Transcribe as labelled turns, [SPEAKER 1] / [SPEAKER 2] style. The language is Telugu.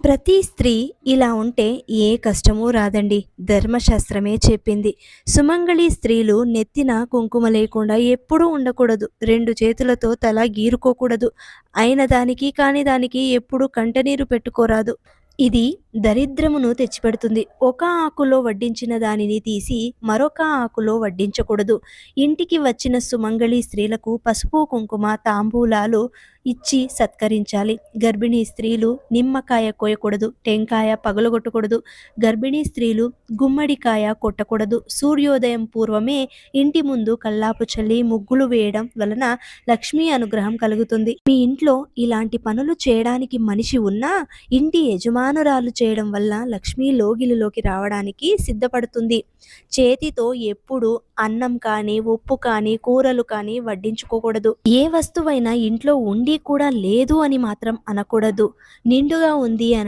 [SPEAKER 1] ప్రతి స్త్రీ ఇలా ఉంటే ఏ కష్టమూ రాదండి. ధర్మశాస్త్రమే చెప్పింది. సుమంగళి స్త్రీలు నెత్తిన కుంకుమ లేకుండా ఎప్పుడూ ఉండకూడదు. 2 చేతులతో తల గీరుకోకూడదు. అయిన దానికి కాని దానికి ఎప్పుడూ కంటనీరు పెట్టుకోరాదు. ఇది దరిద్రమును తెచ్చిపెడుతుంది. ఒక ఆకులో వడ్డించిన దానిని తీసి మరొక ఆకులో వడ్డించకూడదు. ఇంటికి వచ్చిన సుమంగళి స్త్రీలకు పసుపు, కుంకుమ, తాంబూలాలు ఇచ్చి సత్కరించాలి. గర్భిణీ స్త్రీలు నిమ్మకాయ కోయకూడదు. టెంకాయ పగలగొట్టకూడదు. గర్భిణీ స్త్రీలు గుమ్మడికాయ కొట్టకూడదు. సూర్యోదయం పూర్వమే ఇంటి ముందు కల్లాపు చల్లి ముగ్గులు వేయడం వలన లక్ష్మీ అనుగ్రహం కలుగుతుంది. మీ ఇంట్లో ఇలాంటి పనులు చేయడానికి మనిషి ఉన్నా ఇంటి యజమానురాలు చేయడం వల్ల లక్ష్మీ లోగిలిలోకి రావడానికి సిద్ధపడుతుంది. చేతితో ఎప్పుడు అన్నం కానీ, ఉప్పు కానీ, కూరలు కానీ వడ్డించుకోకూడదు. ఏ వస్తువైనా ఇంట్లో ఉండి కూడా లేదు అని మాత్రం అనకూడదు. నిండుగా ఉంది